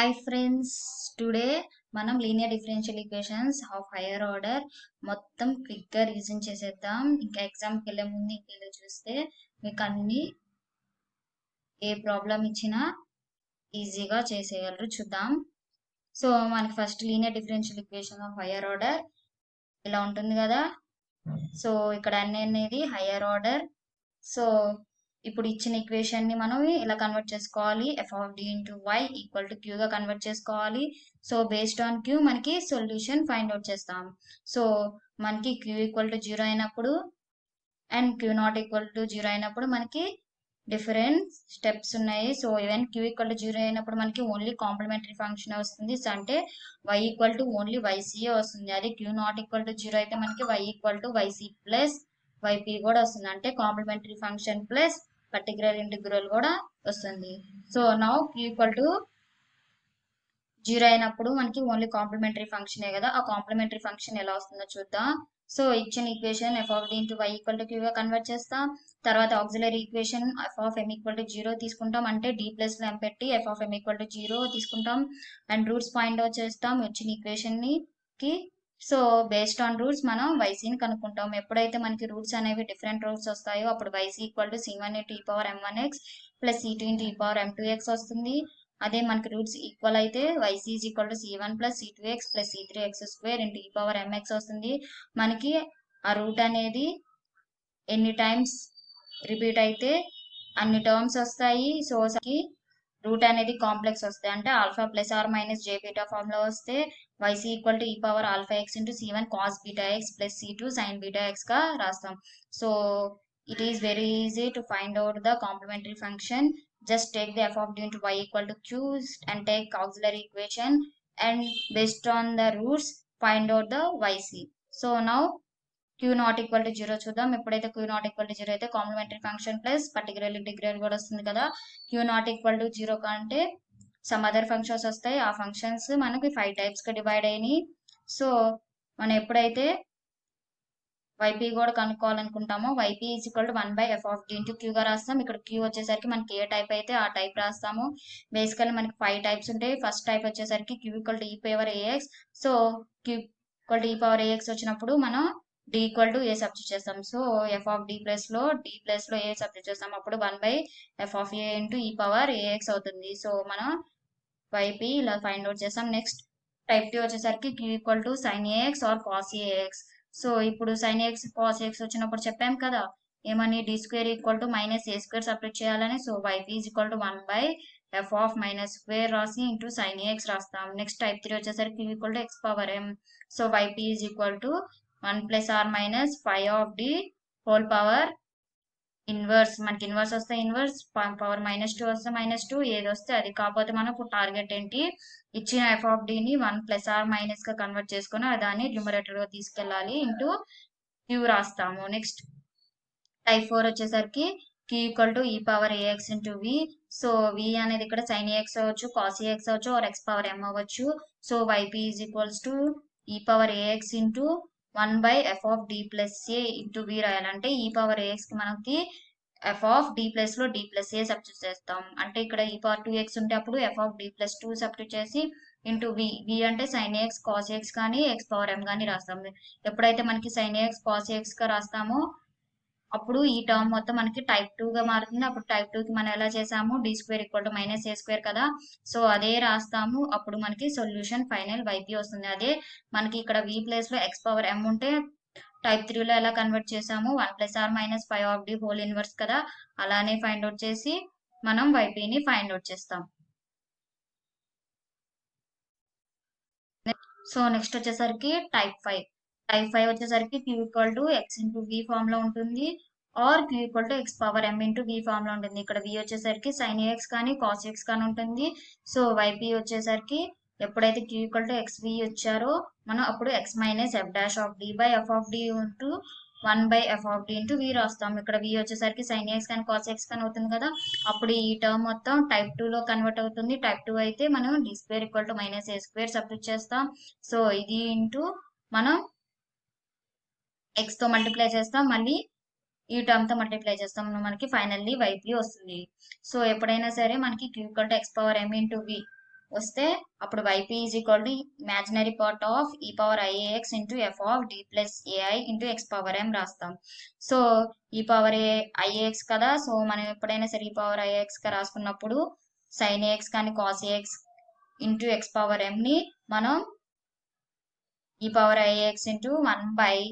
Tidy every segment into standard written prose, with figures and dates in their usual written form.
Hi friends, today మనం linear differential equations of higher order మొత్తం క్విక్గా రివిజన్ చేసేద్దాం. ఇంకా ఎగ్జామ్కి వెళ్ళే ముందు ఇంకెళ్ళి చూస్తే మీకు అన్ని ఏ ప్రాబ్లం ఇచ్చినా ఈజీగా చేసేయగలరు. చూద్దాం. సో మనకి first linear differential equation of higher order ఇలా ఉంటుంది కదా. సో ఇక్కడ n అనేది హైయర్ ఆర్డర్. సో ఇప్పుడు ఇచ్చిన ఈక్వేషన్ ని మనం ఇలా కన్వర్ట్ చేసుకోవాలి. f of d into y equal to q గా కన్వర్ట్ చేసుకోవాలి. సో బేస్డ్ ఆన్ q మనకి సొల్యూషన్ ఫైండ్ అవుట్ చేస్తాం. సో మనకి q ఈక్వల్ టు 0 అయినప్పుడు and q not equal to 0 అయినప్పుడు మనకి డిఫరెంట్ స్టెప్స్ ఉన్నాయి. So even q equal to 0 అయినప్పుడు మనకి ఓన్లీ కాంప్లిమెంటరీ ఫంక్షన్ వస్తుంది. సో అంటే y equal to only yc వస్తుంది. అదే q నాట్ ఈక్వల్ టు 0 అయితే మనకి y equal to yc plus yp కూడా వస్తుంది. అంటే complementary function plus particular integral కూడా వస్తుంది. So now q equal to 0 అయినప్పుడు మనకి ఓన్లీ కాంప్లిమెంటరీ ఫంక్షనే కదా. ఆ కాంప్లిమెంటరీ ఫంక్షన్ ఎలా వస్తుందో చూద్దాం. సో ఇచ్చిన equation f of d into y equal to q గా కన్వర్ట్ చేస్తాం. తర్వాత auxiliary equation f of m equal to 0 తీసుకుంటాం. అంటే d ప్లస్ లో m పెట్టి f of m equal to 0 తీసుకుంటాం. అండ్ రూట్స్ ఫైండ్ అవుట్ చేస్తాం వచ్చిన ఈక్వేషన్ కి. సో బేస్డ్ ఆన్ రూట్స్ మనం ycని కనుక్కుంటాం. ఎప్పుడైతే మనకి రూట్స్ అనేవి డిఫరెంట్ రూట్స్ వస్తాయో అప్పుడు yc equal to c1 into e power m1x plus c2 into e power m2x వస్తుంది. అదే మనకి రూట్స్ ఈక్వల్ అయితే yc is equal to c1 plus c2x plus c3x square into e power mx వస్తుంది. మనకి ఆ route అనేది ఎన్ని times repeat అయితే అన్ని టర్మ్స్ వస్తాయి. సో రూట్ అనేది కాంప్లెక్స్ వస్తాయి. అంటే alpha plus are minus J beta form లో వస్తే yc equal to e power alpha X into c1 cos beta X plus c2 sine beta X గా రాస్తాం. So it is very easy to find out the complementary function. Just take the f of d into y equal to q and take auxiliary equation and based on the roots find out the yc. So now q not equal to 0 చూద్దాం. ఎప్పుడైతే q not equal to 0 అయితే complementary function plus particular integral కూడా వస్తుంది కదా. q not equal to 0 కంటే some other functions వస్తాయి. ఆ functions మనకి 5 టైప్స్ గా డివైడ్ అయినాయి. సో మనం ఎప్పుడైతే yp కూడా కనుక్కోవాలనుకుంటామో yp is equal to 1 by f of d into q గా రాస్తాం. ఇక్కడ q వచ్చేసరికి మనకి ఏ టైప్ అయితే ఆ టైప్ రాస్తాము. బేసికల్లీ మనకి 5 టైప్స్ ఉంటాయి. ఫస్ట్ టైప్ వచ్చేసరికి q equal to e power ax. So q equal to e power ax వచ్చినప్పుడు మనం d equal to a substitute చేస్తాం. So f of d plus లో a సబ్స్టిట్యూట్ చేస్తాం. అప్పుడు 1 బై f ఆఫ్ a into e power ax అవుతుంది. So మనం yp ఇలా ఫైండ్ అవుట్ చేస్తాం. నెక్స్ట్ టైప్ 2 వచ్చేసరికి q equal to sine ax or cos ax. So ఇప్పుడు సైన్ ఎక్స్ కాస్ ఎక్స్ వచ్చినప్పుడు చెప్పాం కదా ఏమని D square equal to minus A square separate చేయాలని. So yp is equal to 1 by F of minus square రాసి into sine X రాస్తాం. Next type 3 వచ్చేసరికి q equal to X power m. So yp is equal to 1 plus are minus 5 of D whole power inverse. మనకి inverse వస్తే inverse, power -2 వస్తే -2, ఏది వస్తే అది. కాకపోతే మనకు టార్గెట్ ఏంటి, ఇచ్చిన ఎఫ్ ఆఫ్ డిని 1 ప్లస్ ఆర్ మైనస్ గా కన్వర్ట్ చేసుకుని దాన్ని న్యూమరేటర్ గా తీసుకెళ్ళాలి. ఇంటూ క్యూ రాస్తాము. నెక్స్ట్ టైప్ 4 వచ్చేసరికి q equal to e power a x into v. So v అనేది ఇక్కడ సైన్ ఏఎక్స్ అవ్వచ్చు, కాస్ ఏఎక్స్ అవ్వచ్చు, ఆర్ ఎక్స్ పవర్ ఎం అవ్వచ్చు. So yp is equals to e power a x into 1 by F of D plus a into v రాయాలంటే e power AX కి మనకి F of D plus లో D plus A substitute చేస్తాం. అంటే ఇక్కడ ఈ power 2x ఉంటే అప్పుడు F of D plus 2 substitute చేసి ఇంటూ వి. వి అంటే సైన్ ఏఎక్స్ కాస్ ఏఎక్స్ కానీ ఎక్స్ పవర్ ఎం కానీ రాస్తాం. ఎప్పుడైతే మనకి సైన్ ఏఎక్స్ కాస్ ఏఎక్స్ గా రాస్తామో అప్పుడు ఈ టర్మ్ మొత్తం మనకి టైప్ 2 గా మారుతుంది. అప్పుడు టైప్ 2 కి మనం ఎలా చేసాము, D square equal to minus A square కదా. సో అదే రాస్తాము. అప్పుడు మనకి సొల్యూషన్ ఫైనల్ yp వస్తుంది. అదే మనకి ఇక్కడ v ప్లేస్ లో ఎక్స్ పవర్ m ఉంటే టైప్ 3 లో ఎలా కన్వర్ట్ చేసాము, 1 plus are minus 5 of D whole inverse కదా, అలానే ఫైండ్ అవుట్ చేసి మనం yp ని ఫైండ్ అవుట్ చేస్తాం. సో నెక్స్ట్ వచ్చేసరికి టైప్ 5. టైప్ 5 వచ్చేసరికి q equal to x into V form లో ఉంటుంది, or q equal to X power m into V form లో ఉంటుంది. ఇక్కడ v వచ్చేసరికి సైన్ ఏఎక్స్ కానీ కాస్ ఎక్స్ కానీ ఉంటుంది. సో yp వచ్చేసరికి ఎప్పుడైతే q equal to x v వచ్చారో మనం అప్పుడు x minus f dash of d by F of D into 1 by F of D into v రాస్తాం. ఇక్కడ వి వచ్చేసరికి సైన్ ఎక్స్ కానీ కాస్ ఎక్స్ కానీ అవుతుంది కదా. అప్పుడు ఈ టర్మ్ మొత్తం టైప్ 2 లో కన్వర్ట్ అవుతుంది. టైప్ 2 అయితే మనం D square equal to minus A square substitute చేస్తాం. సో ఇది ఇంటూ మనం ఎక్స్ తో మల్టిప్లై చేస్తాం, మళ్ళీ ఈ టర్మ్ తో మల్టిప్లై చేస్తాం, మనకి ఫైనల్లీ yp వస్తుంది. సో ఎప్పుడైనా సరే మనకి q equal to X power m into v వస్తే అప్పుడు yp is equal to imaginary part of e power i a x into f of D plus a i into x power m రాస్తాం. So e power i a x కదా, so మనం ఎప్పుడైనా సరే ఈ power i a x గా రాసుకున్నప్పుడు సైన్ ఏఎక్స్ కానీ cos a x into x power m ని మనం ఈ పవర్ ఐఏఎక్స్ ఇంటూ 1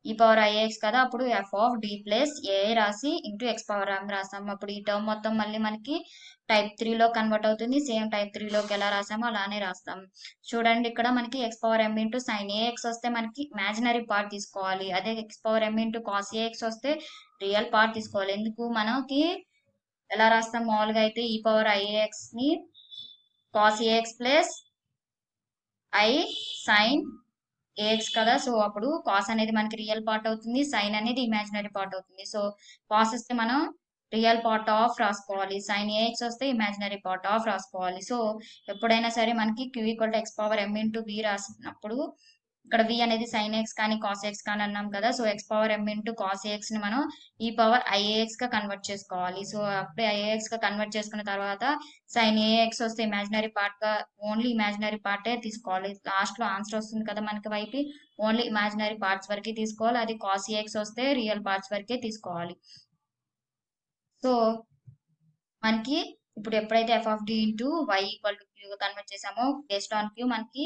ఈ పవర్ ఐఏఎక్స్ కదా, అప్పుడు F of D plus a i రాసి ఇంటూ ఎక్స్ పవర్ ఎం రాస్తాం. అప్పుడు ఈ టర్మ్ మొత్తం మళ్ళీ మనకి టైప్ 3 లో కన్వర్ట్ అవుతుంది. సేమ్ టైప్ 3 లోకి ఎలా రాసామో అలానే రాస్తాం. చూడండి ఇక్కడ మనకి x power m into sine a x వస్తే మనకి ఇమాజినరీ పార్ట్ తీసుకోవాలి. అదే x power m into cos a x వస్తే రియల్ పార్ట్ తీసుకోవాలి. ఎందుకు మనకి ఎలా రాస్తాం మామూలుగా అయితే ఈ పవర్ ఐఏఎక్స్ ని cos a x plus i sine a x కదా, సో అప్పుడు కాస్ అనేది మనకి రియల్ పార్ట్ అవుతుంది, సైన్ అనేది ఇమాజినరీ పార్ట్ అవుతుంది. సో కాస్ వస్తే మనం రియల్ పార్ట్ ఆఫ్ రాసుకోవాలి, సైన్ ఏఎక్స్ వస్తే ఇమాజినరీ పార్ట్ ఆఫ్ రాసుకోవాలి. సో ఎప్పుడైనా సరే మనకి q equal to X power m into v రాసినప్పుడు ఇక్కడ వి అనేది సైన్ ఎక్స్ కానీ కాస్ ఎక్స్ కానీ అన్నాం కదా, so x power m into cos a x ని మనం ఈ పవర్ ఐఏఎక్స్ గా కన్వర్ట్ చేసుకోవాలి. సో అప్పుడే ఐఏఎక్స్ గా కన్వర్ట్ చేసుకున్న తర్వాత సైన్ ఏఎక్స్ వస్తే ఇమాజినరీ పార్ట్ గా ఓన్లీ ఇమాజినరీ పార్టే తీసుకోవాలి. లాస్ట్ లో ఆన్సర్ వస్తుంది కదా మనకి వైపు ఓన్లీ ఇమాజినరీ పార్ట్స్ వరకే తీసుకోవాలి. అది కాస్ ఏఎక్స్ వస్తే రియల్ పార్ట్స్ వరకే తీసుకోవాలి. సో మనకి ఇప్పుడు ఎప్పుడైతే f of D into y equal to Q convert చేసామో బేస్డ్ ఆన్ క్యూ మనకి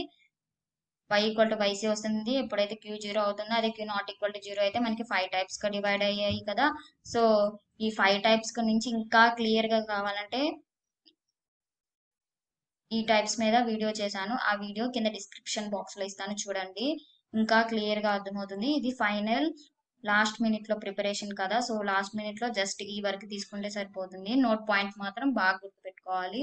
y ఈక్వల్ టు వైసీ వస్తుంది. ఎప్పుడైతే క్యూ 0 అవుతుందో అదే క్యూ నాట్ ఈక్వల్ టు 0 అయితే మనకి 5 టైప్స్ గా డివైడ్ అయ్యాయి కదా. సో ఈ 5 టైప్స్ నుంచి ఇంకా క్లియర్ గా కావాలంటే ఈ టైప్స్ మీద వీడియో చేశాను, ఆ వీడియో కింద డిస్క్రిప్షన్ బాక్స్ లో ఇస్తాను చూడండి, ఇంకా క్లియర్ గా అర్థమవుతుంది. ఇది ఫైనల్ లాస్ట్ మినిట్ లో ప్రిపరేషన్ కదా, సో లాస్ట్ మినిట్ లో జస్ట్ ఈ వరకు తీసుకుంటే సరిపోతుంది. నోట్ పాయింట్ మాత్రం బాగా గుర్తుపెట్టుకోవాలి.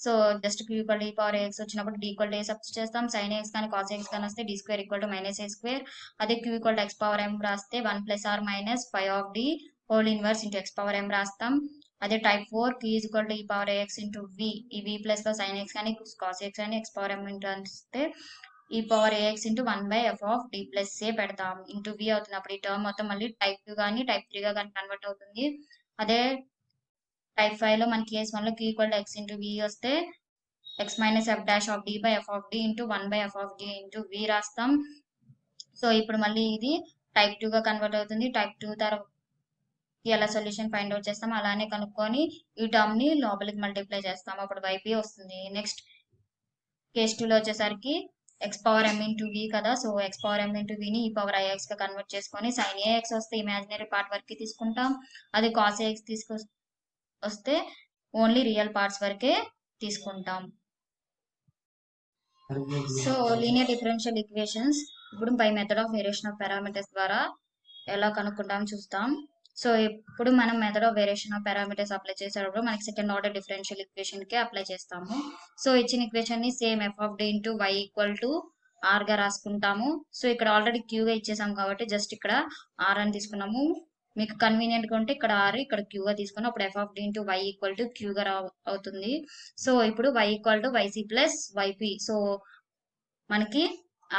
So just q equal to e power a x వచ్చినప్పుడు d equal to a substitute చేస్తాం. సైన్ ఏఎక్స్ కానీ కాస్ ఏఎక్స్ కానీ వస్తే d square equal to minus A square. అదే q equal to X power m రాస్తే 1 plus are minus 5 of D whole inverse into x power m రాస్తాం. అదే type 4 q is equal to e power a x into v, ఈ v plus లో sine x కానీ cos x కానీ X power m into అంటే e power a x into 1 f of D plus a పెడతాం into వి అవుతుంది. అప్పుడు ఈ టర్మ్ మొత్తం మళ్ళీ టైప్ 2 కానీ టైప్ 3 గా కానీ కన్వర్ట్ అవుతుంది. అదే టైప్ 5 లో మనకి కేస్ 1 లో q equal to x into v వస్తే x minus f dash of d by F of D into 1 f of D into v రాస్తాం. సో ఇప్పుడు మళ్ళీ ఇది టైప్ 2 గా కన్వర్ట్ అవుతుంది. టైప్ 2 తర్వాత ఎలా సొల్యూషన్ ఫైండ్ అవుట్ చేస్తాం అలానే కనుక్కొని ఈ టర్మ్ ని లోపలికి మల్టిప్లై చేస్తాం, అప్పుడు వైపీ వస్తుంది. నెక్స్ట్ కేస్ 2 లో వచ్చేసరికి ఎక్స్ పవర్ ఎం ఇంటూ వి కదా, so x power m into విని ఈ పవర్ ఐఎక్స్ గా కన్వర్ట్ చేసుకొని సైన్ ఏఎక్స్ వస్తే ఇమాజినరీ పార్ట్ వరకే తీసుకుంటాం. అది కాస్ ఏఎక్స్ వస్తే ఓన్లీ రియల్ పార్ట్స్ వరకే తీసుకుంటాం. సో లీనియర్ డిఫరెన్షియల్ ఈక్వేషన్స్ ఇప్పుడు by method of variation of parameters ద్వారా ఎలా కనుక్కుంటాం చూస్తాం. సో ఇప్పుడు మనం method of variation of parameters apply చేసేటప్పుడు మనకి సెకండ్ ఆర్డర్ డిఫరెన్షియల్ ఈక్వేషన్ కి అప్లై చేస్తాము. సో ఇచ్చిన ఈక్వేషన్ ని same f of D into y equal to R గా రాసుకుంటాము. సో ఇక్కడ ఆల్రెడీ క్యూ గా ఇచ్చేసాం కాబట్టి జస్ట్ ఇక్కడ ఆర్ అని తీసుకున్నాము. మీకు కన్వీనియంట్ గా ఉంటే ఇక్కడ ఆర్ ఇక్కడ క్యూ గా తీసుకున్నాం, అప్పుడు F of D into y equal to Q గా అవుతుంది. సో ఇప్పుడు y equal to y c plus y p. So మనకి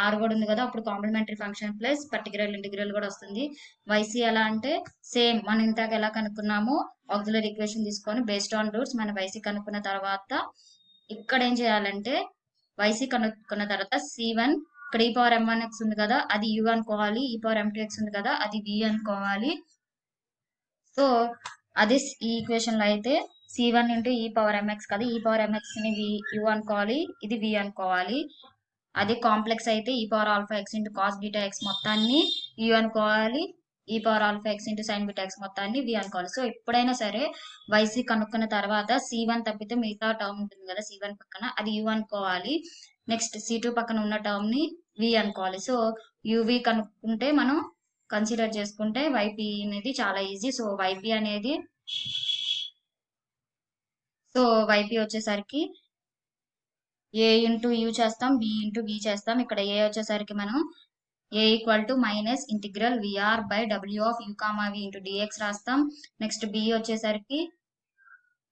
ఆర్ కూడా ఉంది కదా, అప్పుడు complementary function plus particular integral కూడా వస్తుంది. వైసీ ఎలా అంటే సేమ్ మనం ఇంతకు ఎలా కనుక్కున్నామో ఆక్సిలరీ ఈక్వేషన్ తీసుకొని బేస్డ్ ఆన్ రూట్స్ మనం వైసీ కనుక్కున్న తర్వాత ఇక్కడ ఏం చేయాలంటే వైసీ కనుక్కున్న తర్వాత C1 ఇక్కడ ఈ పవర్ M1x ఉంది కదా అది U అనుకోవాలి, ఈ పవర్ M2x ఉంది కదా అది V అనుకోవాలి. సో అదే ఈ ఈక్వేషన్ లో అయితే C1 into e power MX కదా, ఈ పవర్ MX ని U అనుకోవాలి, ఇది V అనుకోవాలి. అదే కాంప్లెక్స్ అయితే e power alpha X into cos beta X మొత్తాన్ని యూ అనుకోవాలి, ఈ power alpha X into sine beta X మొత్తాన్ని వి అనుకోవాలి. సో ఎప్పుడైనా సరే వైసీ కనుక్కున్న తర్వాత C1 తప్పితే మిగతా టర్మ్ ఉంటుంది కదా C1 పక్కన అది యూ అనుకోవాలి. నెక్స్ట్ C2 పక్కన ఉన్న టర్మ్ ని వి అనుకోవాలి. సో యూవి కనుక్కుంటే మనం కన్సిడర్ చేసుకుంటే వైపీ అనేది చాలా ఈజీ. సో వైపీ అనేది వచ్చేసరికి ఏ ఇంటూ యూ చేస్తాం, బి ఇంటూ వి చేస్తాం. ఇక్కడ ఏ వచ్చేసరికి మనం a equal to minus integral v r by W of u comma v into d x రాస్తాం. నెక్స్ట్ బి వచ్చేసరికి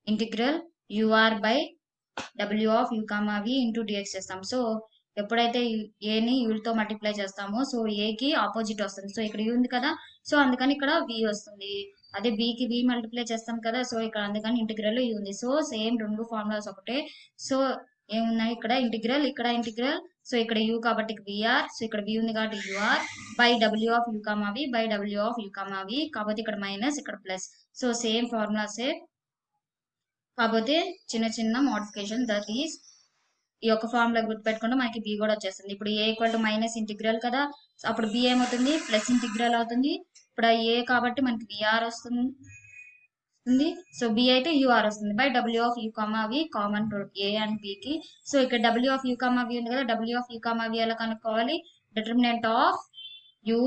integral u r by W of u comma v into d x చేస్తాం. So ఎప్పుడైతే ఏని యూతో మల్టిప్లై చేస్తామో సో ఏకి ఆపోజిట్ వస్తుంది. సో ఇక్కడ యూ ఉంది కదా, సో అందుకని ఇక్కడ వి వస్తుంది. అదే బికి వి మల్టిప్లై చేస్తాం కదా, సో ఇక్కడ అందుకని ఇంటిగ్రల్ యూ ఉంది. సో సేమ్ రెండు ఫార్ములాస్ ఒకటే. సో ఏమున్నాయి ఇక్కడ ఇంటిగ్రల్, ఇక్కడ ఇంటిగ్రల్. సో ఇక్కడ u కాబట్టి విఆర్, సో ఇక్కడ v ఉంది కాబట్టి you're by W of u comma we by W of u comma వి. కాకపోతే ఇక్కడ మైనస్, ఇక్కడ ప్లస్. సో సేమ్ ఫార్ములాసే, కాకపోతే చిన్న చిన్న మోడిఫికేషన్. దట్ ఈస్ ఈ యొక్క ఫార్ములా గుర్తుపెట్టుకుంటే మనకి బి కూడా వచ్చేస్తుంది. ఇప్పుడు ఏ ఈక్వల్ టు మైనస్ ఇంటిగ్రల్ కదా, అప్పుడు బి ఏమవుతుంది ప్లస్ ఇంటిగ్రల్ అవుతుంది. ఇప్పుడు ఏ కాబట్టి మనకి విఆర్ వస్తుంది. సో బి అయితే యూఆర్ వస్తుంది by W of u comma v, common A and B కి. సో ఇక్కడ W of u comma v ఉంది కదా, W of u comma v ఎలా కనుక్కోవాలి, determinant of u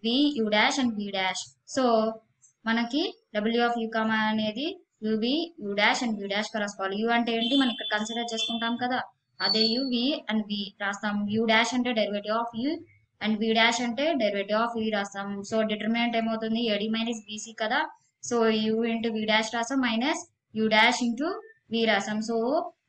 v u dash and v dash. So మనకి W of u comma అనేది u v u dash and v dash గా రాసుకోవాలి. You అంటే ఏంటి మనం ఇక్కడ కన్సిడర్ చేసుకుంటాం కదా, అదే యూ వి అండ్ వి రాస్తాం. యూ డాష్ అంటే derivative of u and v dash అంటే డెరివేటివ్ ఆఫ్ వి రాస్తాం. సో డిటర్మినెంట్ ఏమవుతుంది ఏడి మైనస్ బీసీ కదా, so u into v dash రాసాం minus u dash into v రాసాం. So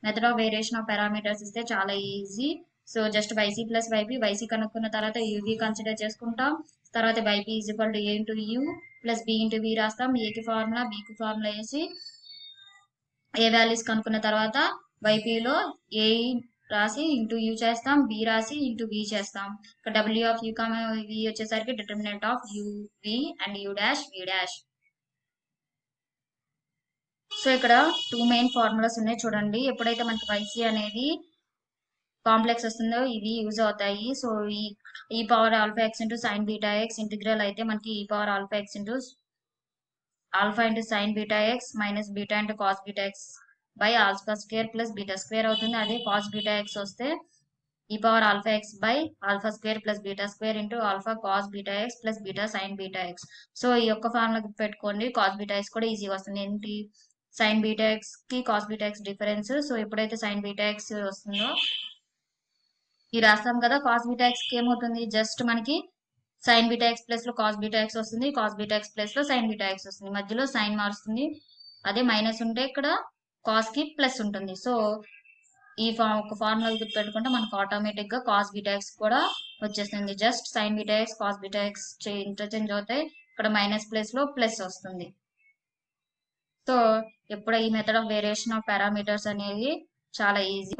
method of variation of parameters ఇస్తే చాలా easy. So just y c plus y p, y c కనుక్కున్న తర్వాత u v consider చేసుకుంటాం. తర్వాత y p is equal to a into u plus b into v రాస్తాం. ఏకి formula బికి formula వేసి ఏ వాల్యూస్ కనుక్కున్న తర్వాత వైపీలో ఏ రాసి ఇంటూ యూ చేస్తాం, బి రాసి ఇంటూ వి చేస్తాం. ఇక్కడ W of u comma v వచ్చేసరికి determinant of u v and u dash v dash. So ఇక్కడ టూ మెయిన్ ఫార్ములాస్ ఉన్నాయి చూడండి. ఎప్పుడైతే మనకి వైసీ అనేది కాంప్లెక్స్ వస్తుందో ఇవి యూజ్ అవుతాయి. So e power alpha X into sine beta x integral అయితే మనకి e power alpha X into alpha into sine beta x minus beta into cos beta x by alpha square plus beta square అవుతుంది. అదే cos beta x వస్తే e power alpha x by alpha square plus beta square into alpha cos beta X plus beta sine beta x. So ఈ యొక్క formula పెట్టుకోండి. Cos beta x కూడా ఈజీగా వస్తుంది. ఏంటి సైన్ బీటా ఎక్స్ కి cos beta X difference. So ఎప్పుడైతే sign beta X వస్తుందో ఈ రాస్తాం కదా, కాస్ బీటా ఎక్స్ కి ఏమవుతుంది జస్ట్ మనకి సైన్ బీటా ఎక్స్ ప్లస్ లో కాస్ బీటా ఎక్స్ వస్తుంది, కాస్ బీటా ఎక్స్ ప్లస్ లో సైన్ బీటా ఎక్స్ వస్తుంది, మధ్యలో సైన్ మారుస్తుంది. అదే మైనస్ ఉంటే ఇక్కడ కాస్ కి ప్లస్ ఉంటుంది. సో ఈ ఒక ఫార్ములా గుర్తుపెట్టుకుంటే మనకు ఆటోమేటిక్ గా కాస్ బీటా ఎక్స్ కూడా వచ్చేస్తుంది. Just sine beta x cos beta x interchange అవుతాయి, ఇక్కడ మైనస్ ప్లస్ లో ప్లస్ వస్తుంది. సో ఇప్పుడు ఈ method of variation of parameters అనేది చాలా ఈజీ.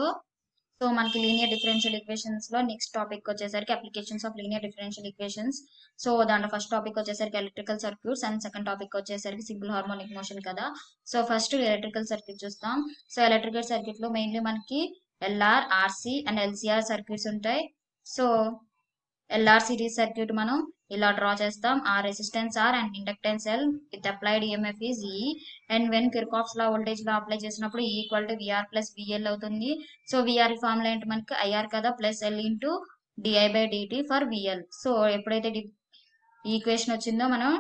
సో మనకి లీనియర్ డిఫరెన్షియల్ ఈక్వేషన్స్ లో నెక్స్ట్ టాపిక్ వచ్చేసరికి applications of linear differential equations. So దాంట్లో ఫస్ట్ టాపిక్ వచ్చేసరికి electrical circuits and second topic వచ్చేసరికి సింపుల్ హార్మోనిక్ మోషన్ కదా. సో ఫస్ట్ ఎలక్ట్రికల్ సర్క్యూట్ చూస్తాం. సో ఎలక్ట్రికల్ సర్క్యూట్ లో మెయిన్లీ మనకి LR, RC and LCR circuits ఉంటాయి. So LR series circuit మనం ఇలా డ్రా చేస్తాం. R resistance r and inductance l with applied EMF is e. And when Kirchhoff's law voltage law apply చేసినప్పుడు e equal to v r plus v l అవుతుంది. So v r formula ఏంటి మనకి i r కదా plus L into d i by d t for v l. So ఎప్పుడైతే equation వచ్చిందో మనం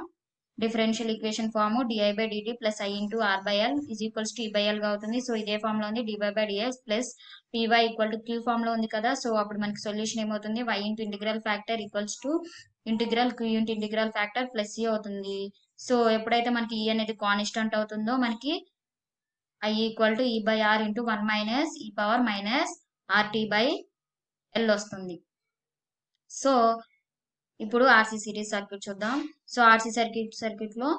differential equation form d i by d t plus i into are by L is equals to E by L గా అవుతుంది. So ఇదే form లో ఉంది d y by d x plus p y equal to Q form లో ఉంది కదా. సో అప్పుడు మనకి సొల్యూషన్ ఏమవుతుంది y into integral factor equals to integral Q into integral factor plus C అవుతుంది. సో ఎప్పుడైతే మనకి ఈ అనేది కాన్స్టెంట్ అవుతుందో మనకి I equal to E by R into 1 minus e power minus R t by L వస్తుంది. So ఇప్పుడు RC series circuit చూద్దాం. So RC circuit లో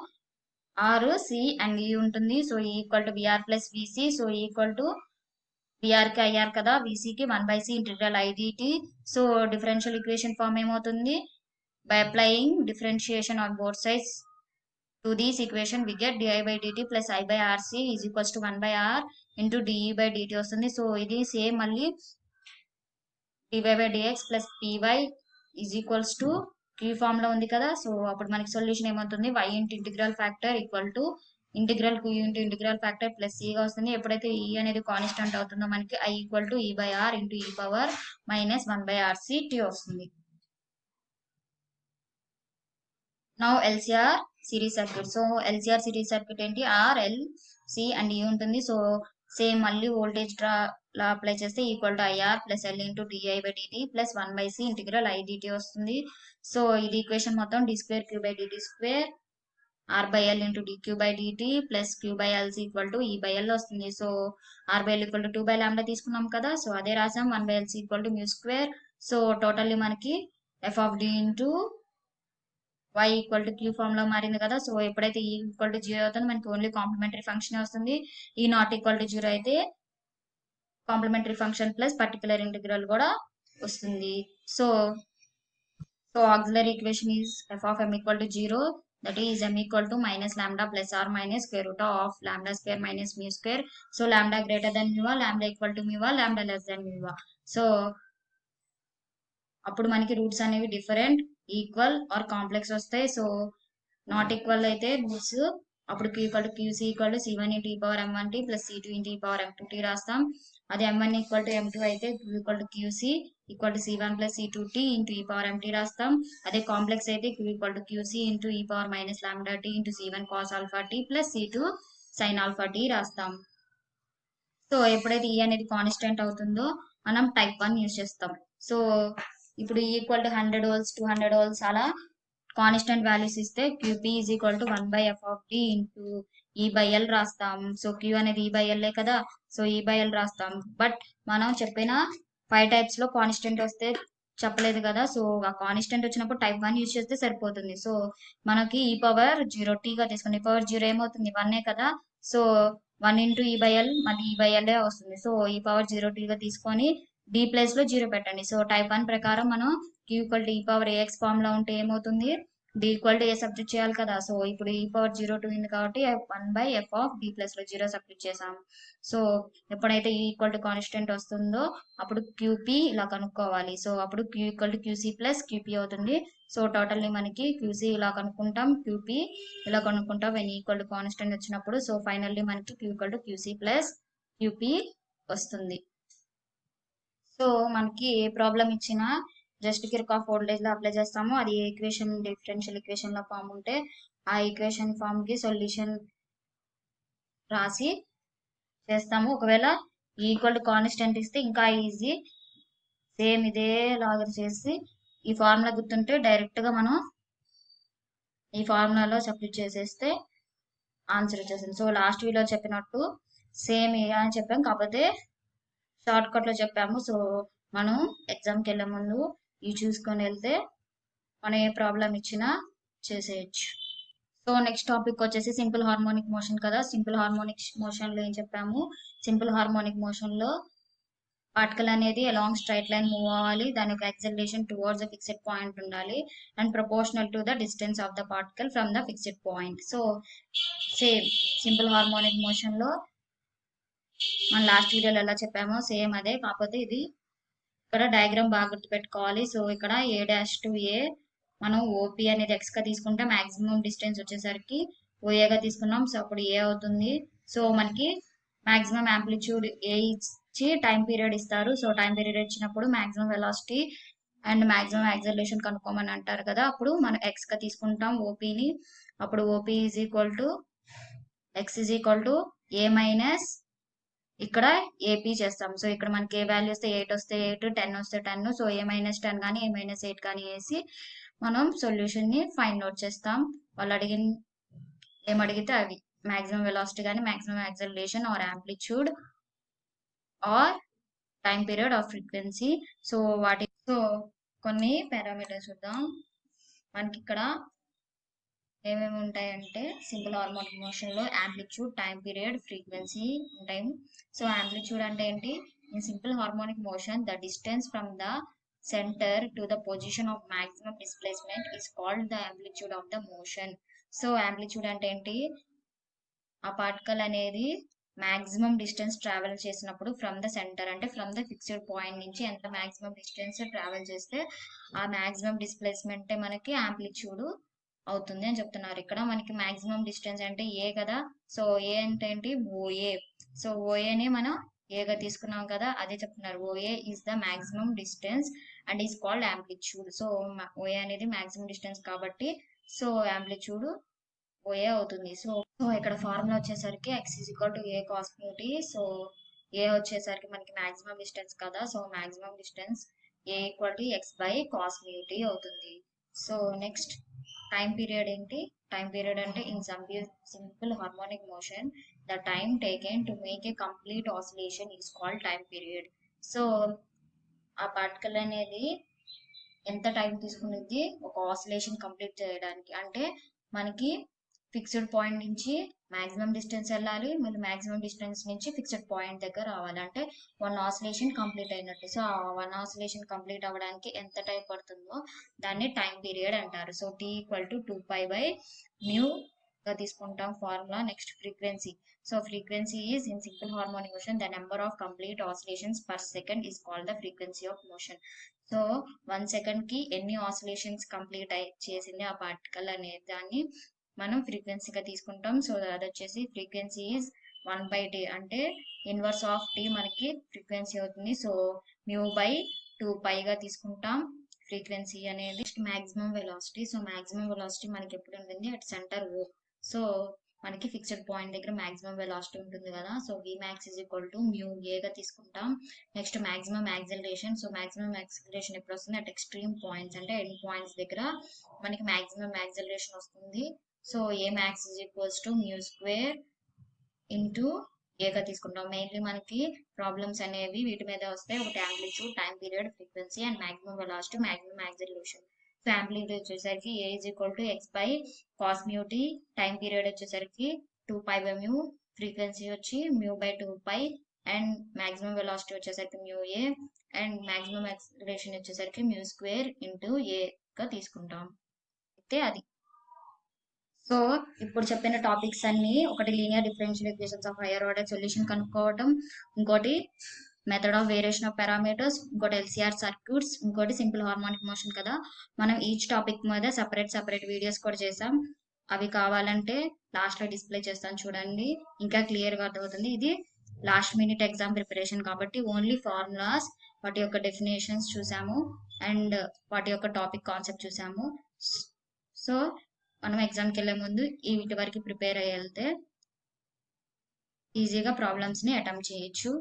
ఆర్ సి అండ్ ఈ ఉంటుంది. So equal to v r plus v c. So equal to v r కి i r కదా, విసికి 1/c integral i d t. So differential equation form ఏమవుతుంది by applying differentiation on both sides to this equation we get d i by d t plus i by RC is equals to 1/r into d e by d t వస్తుంది. So ఇది same మళ్ళీ d y by d x plus p y is equals to Q form లో ఉంది కదా. So అప్పుడు మనకి solution ఏమవుతుంది y into integral factor equal to integral Q into integral factor plus C గా వస్తుంది. ఎప్పుడైతే ఈ అనేది కాన్స్టెంట్ అవుతుందో మనకి I equal to E by R into e power minus 1/RC t వస్తుంది. Now LCR series circuit. So LCR series circuit ఏంటి R L C and ఈ ఉంటుంది. సో సేమ్ మళ్ళీ వోల్టేజ్ డ్రా లా అప్లై చేస్తే equal to I R plus L into d i by d t plus 1/c integral i d t వస్తుంది. So ఇది equation మొత్తం d square Q by d t square R by L into d q by d t plus Q by L's equal to E by L వస్తుంది. So R by L equal to 2 by lambda తీసుకున్నాం కదా. So అదే రాసాం 1/LC equal to mu square. So totally మనకి F of D into y equal to Q form లో మారింది కదా. So ఎప్పుడైతే ఈ ఈక్వల్ టు 0 అవుతుందో మనకి ఓన్లీ కాంప్లిమెంటరీ ఫంక్షన్ వస్తుంది. ఈ నాట్ ఈక్వల్ టు 0 అయితే complementary function plus particular integral కూడా వస్తుంది. So auxiliary equation is f of m equal to 0, that is m equal to minus lambda plus or minus square root of lambda square minus mu square. So lambda greater than mu, lambda equal to mu, lambda less than mu. So అప్పుడు మనకి roots అనేవి different, equal or complex వస్తాయి. So not equal అయితే roots అప్పుడు q equal to q c equal to c1 into e power m1t plus c2 into e power m2t రాస్తాం. అదే m1 equal to m2 అయితే q equal to q c equal to c1 plus c2t into e power mt రాస్తాం. అదే complex అయితే q equal to q c into e power minus lambda t into c1 cos alpha t plus c2 sine alpha t రాస్తాం. So ఎప్పుడైతే E అనేది constant అవుతుందో మనం type 1 use చేస్తాం. So ఇప్పుడు ఈక్వల్ టు 100 వోల్ట్స్ 200 వోల్ట్స్ అలా constant values ఇస్తే QP is equal to 1 by F of t into E by L రాస్తాం. సో Q అనేది ఈ బై ఎల్ కదా, సో ఈ బై ఎల్ రాస్తాం. బట్ మనం చెప్పిన 5 టైప్స్ లో కాన్స్టెంట్ వస్తే చెప్పలేదు కదా, సో ఆ కాన్స్టెంట్ వచ్చినప్పుడు టైప్ 1 యూజ్ చేస్తే సరిపోతుంది. సో మనకి ఈ పవర్ 0 టీగా తీసుకుని ఈ పవర్ 0 ఏమవుతుంది 1 కదా, so 1 into E by L మళ్ళీ ఈ బై ఎల్ వస్తుంది. సో ఈ పవర్ 0 టీగా తీసుకొని డి ప్లేస్ లో 0 పెట్టండి. సో టైప్ 1 ప్రకారం మనం q equal to e power a x form లో ఉంటే ఏమవుతుంది, D equal to a substitute చేయాలి కదా. సో ఇప్పుడు ఈ పవర్ 0 ఉంది కాబట్టి 1 by F of D plus లో 0 సబ్స్టిట్యూట్ చేసాం. సో ఎప్పుడైతే ఈ ఈక్వల్ టు కాన్స్టెంట్ వస్తుందో అప్పుడు క్యూపీ ఇలా కనుక్కోవాలి. సో అప్పుడు q equal to QC plus QP అవుతుంది. సో టోటల్లీ మనకి క్యూసీ ఇలా కనుక్కుంటాం, క్యూపీ ఇలా కనుక్కుంటాం వెన్ ఈక్వల్ టు కాన్స్టెంట్ వచ్చినప్పుడు. సో ఫైనల్లీ మనకి q equal to QC plus QP వస్తుంది. సో మనకి ఏ ప్రాబ్లం ఇచ్చినా జస్ట్ కిర్చాఫ్ వోల్టేజ్ లో అప్లై చేస్తాము. అది ఏ ఈక్వేషన్ డిఫరెన్షియల్ ఈక్వేషన్ లో ఫామ్ ఉంటే ఆ ఈక్వేషన్ ఫామ్ కి సొల్యూషన్ రాసి చేస్తాము. ఒకవేళ ఈక్వల్ టు కాన్స్టెంట్ ఇస్తే ఇంకా ఈజీ, సేమ్ ఇదే లాగా చేసి ఈ ఫార్ములా గుర్తుంటే డైరెక్ట్ గా మనం ఈ ఫార్ములాలో సబ్స్టిట్యూట్ చేసేస్తే ఆన్సర్ వచ్చేసింది. సో లాస్ట్ వీడియో చెప్పినట్టు సేమ్ ఏ అని చెప్పాం, కాకపోతే షార్ట్ కట్ లో చెప్పాము. సో మనం ఎగ్జామ్కి వెళ్ళే ముందు ఇవి చూసుకొని వెళ్తే మనం ఏ ప్రాబ్లం ఇచ్చినా చేసేయచ్చు. సో నెక్స్ట్ టాపిక్ వచ్చేసి సింపుల్ హార్మోనిక్ మోషన్ కదా. సింపుల్ హార్మోనిక్ మోషన్ లో ఏం చెప్పాము, సింపుల్ హార్మోనిక్ మోషన్ లో పార్టికల్ అనేది అలాంగ్ స్ట్రైట్ లైన్ మూవ్ అవ్వాలి, దాని యొక్క acceleration towards the fixed point ఉండాలి and proportional to the distance of the particle from the fixed point. So same simple harmonic motion లో మనం లాస్ట్ వీడియోలో ఎలా చెప్పామో సేమ్ అదే, కాకపోతే ఇది ఇక్కడ డయాగ్రామ్ బాగా గుర్తుపెట్టుకోవాలి. సో ఇక్కడ ఏ డాష్ టు ఏ మనం ఓపీ అనేది ఎక్స్ గా తీసుకుంటే మాక్సిమం డిస్టెన్స్ వచ్చేసరికి ఓఏగా తీసుకున్నాం. సో అప్పుడు ఏ అవుతుంది. సో మనకి మాక్సిమం యాంప్లిట్యూడ్ ఏ ఇచ్చి టైం పీరియడ్ ఇస్తారు. సో టైం పీరియడ్ ఇచ్చినప్పుడు maximum velocity and maximum acceleration కనుక్కోమని అంటారు కదా, అప్పుడు మనం ఎక్స్ గా తీసుకుంటాం ఓపీని. అప్పుడు OP is equal to x is equal to a minus ఇక్కడ ఏపీ చేస్తాం. సో ఇక్కడ మనకి ఏ వాల్యూ వస్తే 8 వస్తే 8, 10 వస్తే 10. సో ఏ మైనస్ 10 కానీ ఏ మైనస్ 8 కానీ వేసి మనం సొల్యూషన్ ని ఫైండ్ అవుట్ చేస్తాం. వాళ్ళు ఏమడిగితే అవి మాక్సిమం వెలాసిటీ కానీ maximum acceleration or amplitude or time period or frequency. So కొన్ని పారామీటర్స్ చూద్దాం. మనకి ఇక్కడ ఏమేమి ఉంటాయంటే సింపుల్ హార్మోనిక్ మోషన్ లో యాంప్లిట్యూడ్, టైం పీరియడ్, ఫ్రీక్వెన్సీ ఉంటాయి. సో యాంప్లిట్యూడ్ అంటే ఏంటి, in simple harmonic motion the distance from the centre to the position of maximum displacement is called the amplitude of the motion. So amplitude అంటే ఏంటి, ఆ particle అనేది maximum distance travel చేసినప్పుడు from the centre అంటే from the fixed point నుంచి ఎంత maximum distance travel చేస్తే ఆ మాక్సిమం డిస్ప్లేస్మెంట్ మనకి యాంప్లిట్యూడ్ అవుతుంది అని చెప్తున్నారు. ఇక్కడ మనకి మాక్సిమం డిస్టెన్స్ అంటే ఏ కదా, సో ఏ అంటే ఏంటి ఓఏ. సో ఓఏని మనం ఏగా తీసుకున్నాం కదా, అదే చెప్తున్నారు. OA is the maximum distance and is called amplitude. So OA అనేది మాక్సిమం డిస్టెన్స్ కాబట్టి సో యాంప్లిట్యూడ్ ఓఏ అవుతుంది. సో ఇక్కడ ఫార్ములా వచ్చేసరికి x is equal to a cos t. So a వచ్చేసరికి మనకి మాక్సిమం డిస్టెన్స్ కదా, so maximum distance a equal to x by cos t అవుతుంది. So next time period ఏంటి, time period అంటే in simple harmonic motion the time taken to make A complete oscillation is called time period. So ఆ particle అనేది ఎంత time తీసుకునేది ఒక oscillation complete చేయడానికి, అంటే మనకి ఫిక్స్డ్ పాయింట్ నుంచి మాక్సిమం డిస్టెన్స్ వెళ్ళాలి, మళ్ళీ మాక్సిమం డిస్టెన్స్ నుంచి ఫిక్స్డ్ పాయింట్ దగ్గర రావాలి. అంటే 1 ఆసిలేషన్ కంప్లీట్ అయినట్టు. సో ఆ 1 ఆసిలేషన్ కంప్లీట్ అవ్వడానికి ఎంత టైం పడుతుందో దాన్ని టైం పీరియడ్ అంటారు. సో t ఈక్వల్ టు 2π/μ గా తీసుకుంటాం formula. Next frequency. So frequency is in simple harmonic motion the number of complete oscillations per second is called the frequency of motion. So 1 second కి ఎన్ని oscillations complete చేసింది ఆ particle అనే దాన్ని మనం ఫ్రీక్వెన్సీగా తీసుకుంటాం. సో అది వచ్చేసి ఫ్రీక్వెన్సీ ఈజ్ 1/t, అంటే ఇన్వర్స్ ఆఫ్ t మనకి ఫ్రీక్వెన్సీ అవుతుంది. సో μ/2π గా తీసుకుంటాం ఫ్రీక్వెన్సీ అనేది. Next maximum velocity. So maximum velocity మనకి ఎప్పుడు ఉంటుంది అట్ సెంటర్ O. సో మనకి ఫిక్స్డ్ పాయింట్ దగ్గర మాక్సిమం వెలాసిటీ ఉంటుంది కదా. So Vmax is equal to μA గా తీసుకుంటాం. Next maximum acceleration. So maximum acceleration ఎప్పుడు వస్తుంది అట్ ఎక్స్ట్రీమ్ పాయింట్స్, అంటే ఎండ్ పాయింట్స్ దగ్గర మనకి మాక్సిమం యాక్సిలరేషన్ వస్తుంది. So Amax is equals to μ² into ఏగా తీసుకుంటాం. మెయిన్లీ మనకి ప్రాబ్లమ్స్ అనేవి వీటి మీద వస్తాయి. ఒకటి amplitude, time period, frequency and maximum velocity, maximum acceleration. So amplitude వచ్చేసరికి A is equal to x/cos μt, time period వచ్చేసరికి 2π/μ, ఫ్రీక్వెన్సీ వచ్చి μ/2π అండ్ మాక్సిమం వెలాసిటీ వచ్చేసరికి μA అండ్ మాక్సిమం యాక్సిలరేషన్ వచ్చేసరికి μ² ఇంటూ A గా తీసుకుంటాం. అయితే అది. సో ఇప్పుడు చెప్పిన టాపిక్స్ అన్ని, ఒకటి linear differential equations of higher order solution కనుక్కోవటం, ఇంకోటి method of variation of parameters, ఇంకోటి ఎల్సిఆర్ సర్క్యూట్స్, ఇంకోటి సింపుల్ హార్మోనిక్ మోషన్ కదా. మనం ఈచ్ టాపిక్ మీద సపరేట్ వీడియోస్ కూడా చేసాం. అవి కావాలంటే లాస్ట్ లో డిస్ప్లే చేస్తాను చూడండి, ఇంకా క్లియర్ గా అర్థమవుతుంది. ఇది లాస్ట్ మినిట్ ఎగ్జామ్ ప్రిపరేషన్ కాబట్టి ఓన్లీ ఫార్ములాస్, వాటి యొక్క డెఫినేషన్స్ చూసాము అండ్ వాటి యొక్క టాపిక్ కాన్సెప్ట్ చూసాము. సో మనం ఎగ్జామ్కి వెళ్ళే ముందు ఈ వీటి వరకు ప్రిపేర్ అయ్యి వెళ్తే ఈజీగా ప్రాబ్లమ్స్ ని అటెంప్ట్ చేయొచ్చు.